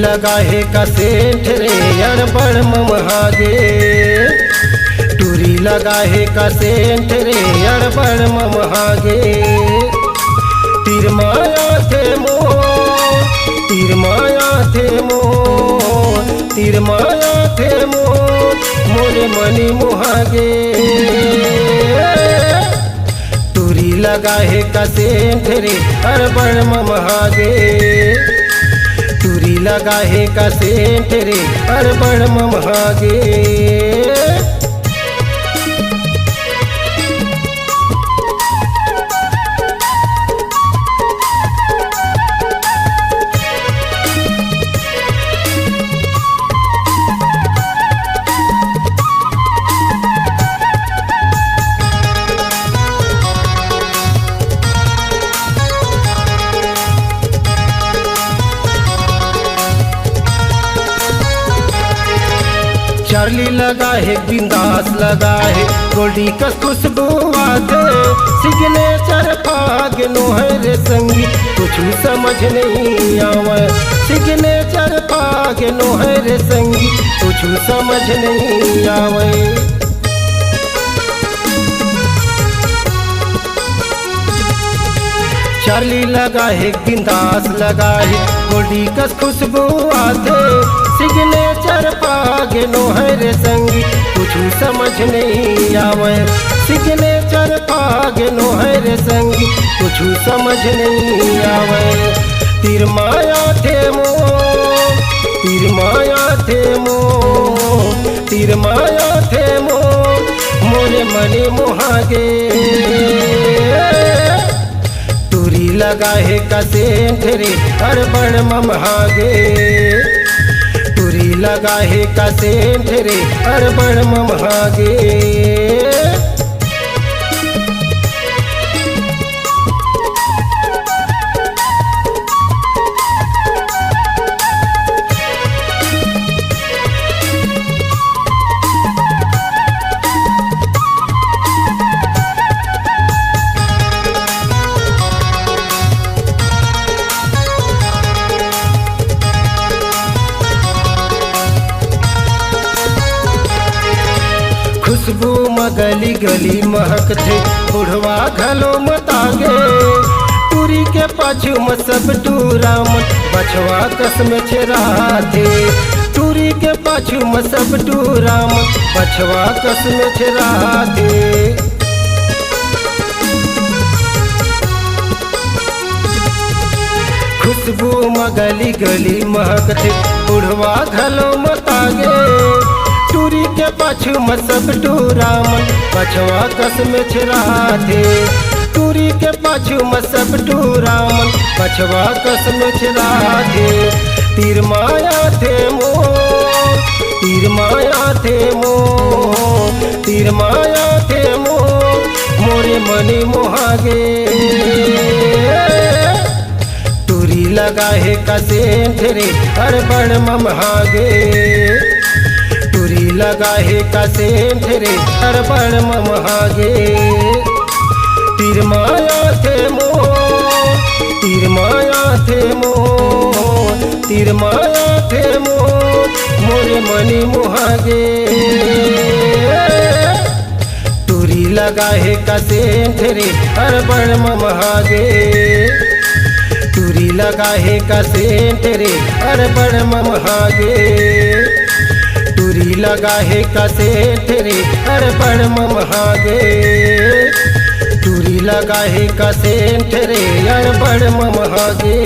लगा है का सेंठ रे अड़बड़ ममहागे। टूरी लगा है का सेंठ रे अड़बड़ ममहागे। तीर माया थे मोर, तीर माया थे मोर, तीर माया थे मोर, मोरे मनी मुहागे। टूरी लगा है का सेंठ रे अड़बड़ ममहागे। टूरी लगा है का सेंठ रे अड़बड़ ममहागे। चार्ली लगा है बिंदास लगा है गोल्डी का खुशबू आते। सिग्नेचर भाग नो है रे संगी कुछ समझ नहीं आवे। सिग्नेचर भाग नो है रे संगी कुछ समझ नहीं आवे। चार्ली लगा है बिंदास लगा है गोल्डी का खुशबू आते। सिग्नेचर पागे नो है रे संगी कुछ समझ नहीं आवे। सिग्नेचर पागे नो है रे संगी कुछ समझ नहीं आवे। तीर माया थे मोर, तीर माया थे मोर, तीर माया थे मोर, मोरे मनी मुहागे। टूरी लगा है का सेंठ रे अड़बड़ ममहागे। टूरी लगा है का सेंठ रे अड़बड़ ममहागे। खुशबू मगली गली महक थे बुढ़वा घलो मतागे। टूरी के पाछू में सब टूराम बछवा कसम छेरा थे। टूरी के पाछू में सब टूराम बछवा कसम छेरा थे। खुशबू मगली गली महक थे बुढ़वा घलो मतागे। टूरी के पाछू में सब टूरामन बछवा कसम छेरा थे। टूरी के पाछू में सब टूरामन बछवा कसम छेरा थे। तीर माया थे मोर, तीर माया थे मोर, तीर माया थे मोर, मोरे मनी मुहागे। टूरी लगा है का सेंठ रे अड़बड़ ममहागे। टूरी लगा है का सेंठ रे अड़बड़ ममहागे। तीर माया थे मोर, तीर माया थे मोर, तीर माया थे मोर, मोरे मनी मुहागे। टूरी लगा है का सेंठ रे अड़बड़ ममहागे। टूरी लगा है का सेंठ रे अड़बड़ ममहागे। टूरी लगा है का सेंठ रे अड़बड़ ममहागे। टूरी लगा है का सेंठ रे अड़बड़ ममहागे।